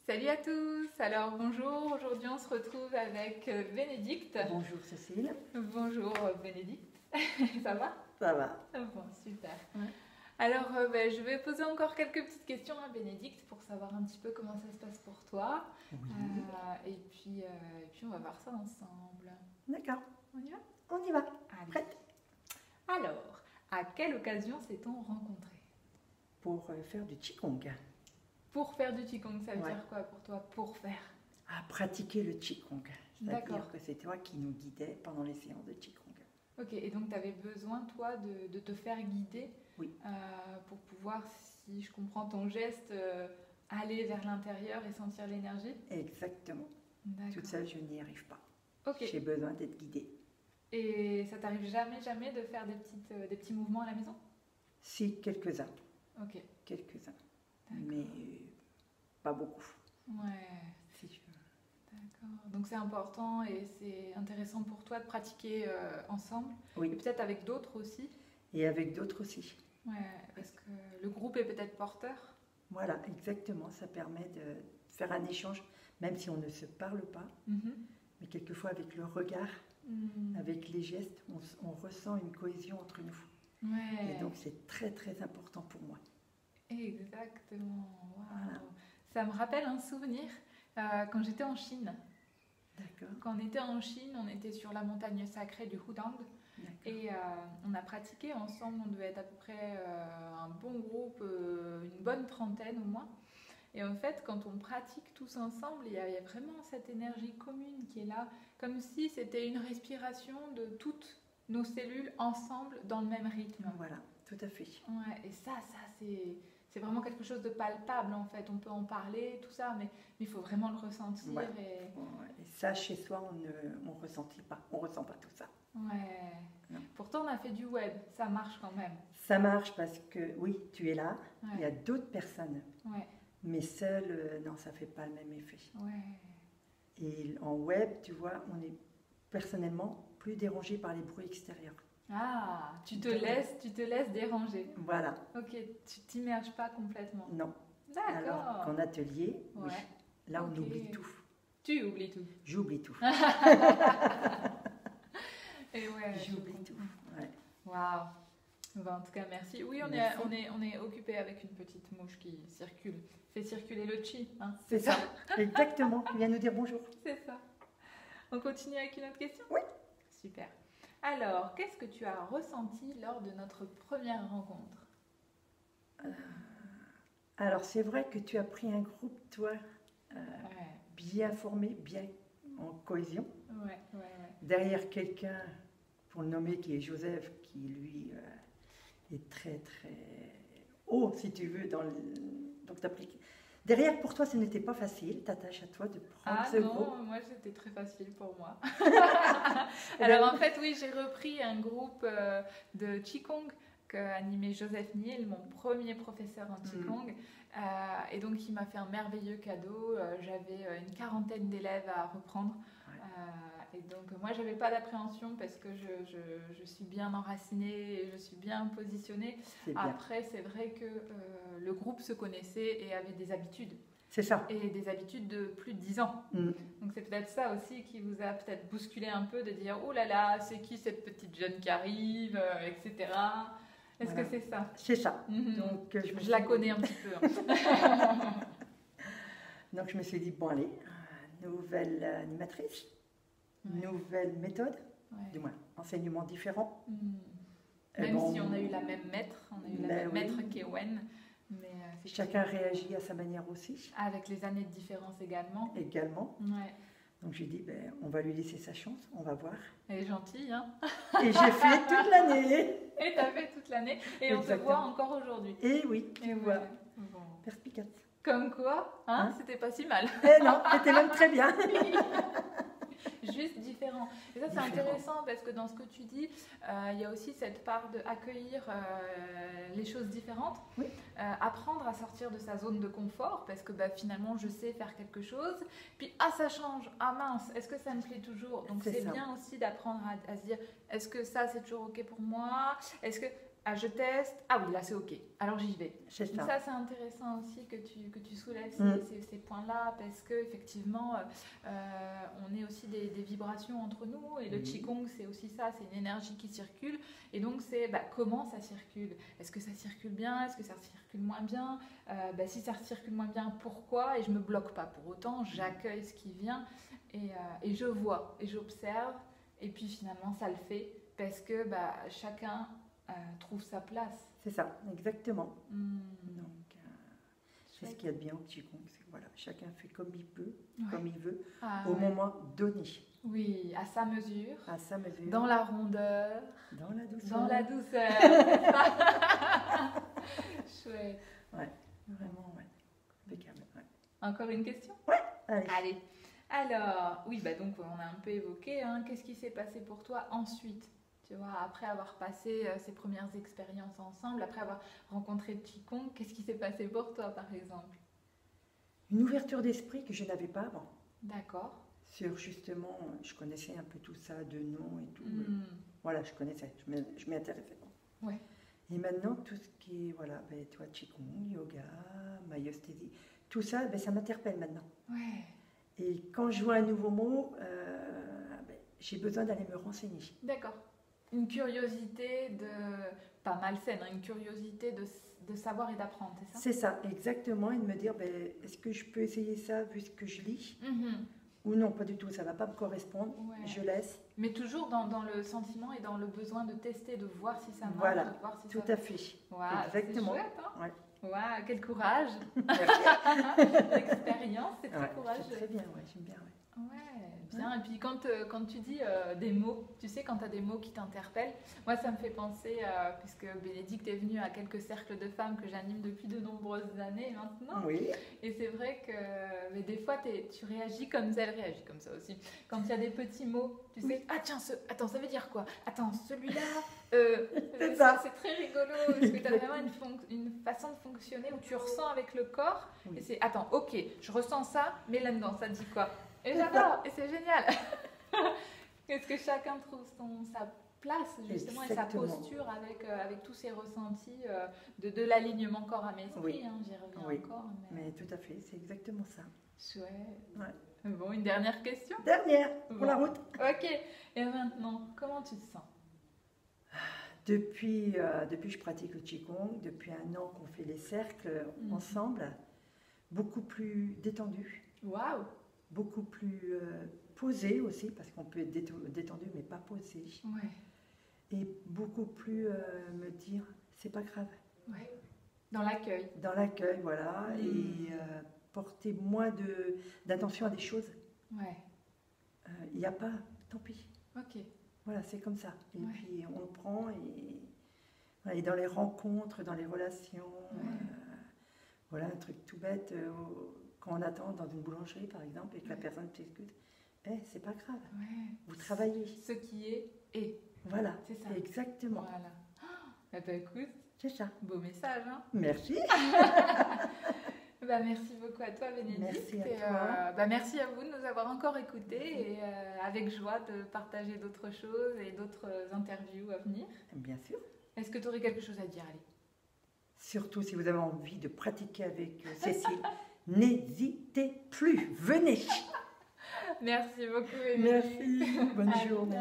Salut à tous, alors bonjour, aujourd'hui on se retrouve avec Bénédicte. Bonjour Cécile. Bonjour Bénédicte, ça va? Ça va. Bon, super. Ouais. Alors je vais poser encore quelques petites questions à Bénédicte pour savoir un petit peu comment ça se passe pour toi. Oui. Et puis on va voir ça ensemble. D'accord. On y va? On y va. Allez. Prête? Alors, à quelle occasion s'est-on rencontrés? Pour faire du Qigong. Pour faire du Qigong, ça veut Ouais. dire quoi pour toi? Pour faire? À pratiquer le Qigong. D'accord. C'est-à-dire que c'est toi qui nous guidais pendant les séances de Qigong. Ok, et donc tu avais besoin, toi, de te faire guider Oui. pour pouvoir, si je comprends ton geste, aller vers l'intérieur et sentir l'énergie? Exactement. D'accord. Toute seule, je n'y arrive pas. Ok, J'ai besoin d'être guidée. et ça t'arrive jamais de faire des petits mouvements à la maison? Si, quelques-uns. Ok, Quelques-uns. d'accord. Mais pas beaucoup. Ouais, Si je- d'accord. Donc c'est important et c'est intéressant pour toi de pratiquer ensemble, et Oui. peut-être avec d'autres aussi. Et avec d'autres aussi. Ouais, parce que le groupe est peut-être porteur. Voilà, exactement. Ça permet de faire un échange, même si on ne se parle pas. Mhm. Mais quelquefois, avec le regard, Mhm. avec les gestes, on ressent une cohésion entre nous. Ouais. Et donc, c'est très, très important pour moi. Exactement. Waouh. Voilà. Ça me rappelle un souvenir quand j'étais en Chine. D'accord. Quand on était en Chine, on était sur la montagne sacrée du Hudang D'accord. et on a pratiqué ensemble. On devait être à peu près un bon groupe, une bonne trentaine au moins. Et en fait, quand on pratique tous ensemble, il y a vraiment cette énergie commune qui est là, comme si c'était une respiration de toutes nos cellules ensemble dans le même rythme. Voilà, tout à fait. Ouais, et ça c'est vraiment quelque chose de palpable en fait. On peut en parler, tout ça, mais il faut vraiment le ressentir. Ouais. Et... Et ça, chez soi, on ne ressentit pas. On ressent pas tout ça. Ouais. Non. Pourtant, on a fait du web, ça marche quand même. Ça marche parce que, oui, tu es là. Ouais. Il y a d'autres personnes. Ouais, Mais seul, non, ça ne fait pas le même effet. ouais. Et en web, tu vois, on est personnellement plus dérangé par les bruits extérieurs. Ah, tu te laisses déranger. Voilà. Ok, tu t'immerges pas complètement. Non. Alors D'accord. qu'en atelier, oui, Ouais. là, on Ok. oublie tout. Tu oublies tout. J'oublie tout. Et ouais, je J'oublie comprends. tout. Ouais. Waouh. Bon, en tout cas, merci. Oui, Merci. on est occupé avec une petite mouche qui circule. Fait circuler le chi. Hein, C'est ça. Exactement. Il vient nous dire bonjour. C'est ça. On continue avec une autre question? Oui. Super. Alors, qu'est-ce que tu as ressenti lors de notre première rencontre? Alors, c'est vrai que tu as pris un groupe, toi, Ouais, bien formé, bien en cohésion. ouais. Derrière quelqu'un, pour le nommer, qui est Joseph, qui lui est très, très haut, si tu veux, donc t'appliques. Derrière, pour toi, ce n'était pas facile, t'attaches à toi de prendre Ah ce non, groupe. moi c'était très facile pour moi. Eh Alors ben, en fait, oui, j'ai repris un groupe de Qigong qu'a animé Joseph Niel, mon premier professeur en Qigong. Et donc il m'a fait un merveilleux cadeau. J'avais une quarantaine d'élèves à reprendre. Et donc moi j'avais pas d'appréhension parce que je suis bien enracinée et je suis bien positionnée. c'est bien. Après c'est vrai que le groupe se connaissait et avait des habitudes. C'est ça. Et des habitudes de plus de 10 ans. Mm. Donc c'est peut-être ça aussi qui vous a peut-être bousculé un peu de dire oh là là, c'est qui cette petite jeune qui arrive, etc. Est-ce Voilà. que c'est ça? C'est ça. Mhm. Donc, Je la connais un petit peu. Hein. Donc, je me suis dit, bon, allez, nouvelle animatrice, Ouais. nouvelle méthode, Ouais. du moins, enseignement différent. Mhm. Eh Même bon, si on a eu la même maître, on a eu la ben même oui. maître qu'Ewen, mais Chacun réagit à sa manière aussi, avec les années de différence également. également. Ouais. Donc, j'ai dit, ben, on va lui laisser sa chance, on va voir. Elle est gentille, hein. Et j'ai fait toute l'année. Et t'as fait toute l'année, et on te Exactement. voit encore aujourd'hui. Et oui, Et tu vois, ouais. Bon. perspicace. Comme quoi, hein, Hein? c'était pas si mal. Eh non, c'était même très bien. Juste différent. Et ça, c'est Différent. intéressant parce que dans ce que tu dis, il y a aussi cette part d'accueillir les choses différentes, Oui. apprendre à sortir de sa zone de confort parce que bah, finalement, je sais faire quelque chose. Puis, ah, ça change. Ah mince, est-ce que ça me plaît toujours? Donc, C'est c'est ça. bien aussi d'apprendre à se dire, est-ce que ça, c'est toujours OK pour moi? Est-ce que ah, je teste, ah oui, là c'est ok, alors j'y vais. C'est Donc ça. ça, c'est intéressant aussi que tu soulèves ces points-là, parce qu'effectivement, on est aussi des vibrations entre nous, et le Qigong, c'est aussi ça, c'est une énergie qui circule, et donc c'est comment ça circule. Est-ce que ça circule bien? Est-ce que ça circule moins bien? Si ça circule moins bien, pourquoi? Et je ne me bloque pas pour autant, j'accueille ce qui vient, et je vois, et j'observe, et puis finalement, ça le fait, parce que chacun trouve sa place. C'est ça, exactement. Donc, c'est ce qu'il y a de bien au Qigong. Voilà, chacun fait comme il peut, comme il veut, au moment donné. Oui, à sa mesure. À sa mesure. Dans la rondeur. Dans la douceur. Dans la douceur. Chouette. Ouais, vraiment, ouais. Impeccable. Ouais. Encore une question? Ouais, allez. Allez. Alors, oui, donc on a un peu évoqué, qu'est-ce qui s'est passé pour toi ensuite? Tu vois, après avoir passé ces premières expériences ensemble, après avoir rencontré le Qigong, qu'est-ce qui s'est passé pour toi, par exemple? Une ouverture d'esprit que je n'avais pas avant. D'accord. Sur justement, je connaissais un peu tout ça de nom et tout. Voilà, je connaissais, je m'y intéressais. Ouais. Et maintenant, tout ce qui est, voilà, toi, Qigong, yoga, myostésie, tout ça, ça m'interpelle maintenant. Ouais. Et quand je vois un nouveau mot, j'ai besoin d'aller me renseigner. D'accord. Une curiosité pas malsaine, une curiosité de savoir et d'apprendre, c'est ça? C'est ça, exactement, et de me dire, est-ce que je peux essayer ça vu ce que je lis ou non, pas du tout, ça ne va pas me correspondre, je laisse. Mais toujours dans le sentiment et dans le besoin de tester, de voir si ça marche, voilà, de voir si tout ça... à fait. Wow, exactement. C'est chouette, hein? Ouais. Wow, quel courage. L'expérience, c'est très courageux. C'est très bien, j'aime bien. Ouais, bien. Et puis quand tu dis des mots, tu sais, quand tu as des mots qui t'interpellent, moi ça me fait penser, puisque Bénédicte est venue à quelques cercles de femmes que j'anime depuis de nombreuses années maintenant. Oui. Et c'est vrai que des fois tu réagis comme ça, elle réagit comme ça aussi. Quand il y a des petits mots, tu sais, ah tiens, attends, ça veut dire quoi? Attends, celui-là, c'est ça. C'est très rigolo, parce que tu as vraiment une façon de fonctionner où tu ressens avec le corps, et c'est, attends, ok, je ressens ça, mais là-dedans, ça dit quoi? Et j'adore, et c'est génial. Est-ce que chacun trouve sa place, justement, exactement. Et sa posture avec tous ses ressentis de l'alignement corps à l'esprit, j'y reviens encore. Mais tout à fait, c'est exactement ça. Chouette. Ouais. Bon, une dernière question? Dernière, pour la route. Ok, et maintenant, comment tu te sens? Depuis que je pratique le Qigong, depuis 1 an qu'on fait les cercles ensemble, beaucoup plus détendu. Waouh! Beaucoup plus posé aussi, parce qu'on peut être détendu mais pas posé. Ouais. Et beaucoup plus me dire, c'est pas grave. Ouais. Dans l'accueil. Dans l'accueil, voilà. Et porter moins d'attention à des choses. Ouais. Il n'y a pas, tant pis. Ok. Voilà, c'est comme ça. Et puis on le prend et dans les rencontres, dans les relations, voilà, un truc tout bête. Quand on attend dans une boulangerie, par exemple, et que la personne t'écoute, c'est pas grave, vous travaillez. Ce qui est. Voilà, c'est ça. Exactement. Voilà. Écoute, c'est ça. Beau message, hein? Merci. Merci beaucoup à toi, Bénédicte. Merci à toi. Merci à vous de nous avoir encore écoutés et avec joie de partager d'autres choses et d'autres interviews à venir. Bien sûr. Est-ce que tu aurais quelque chose à dire, Ali? Surtout si vous avez envie de pratiquer avec Cécile, n'hésitez plus, venez. Merci beaucoup, Bénédicte. Merci, bonne journée.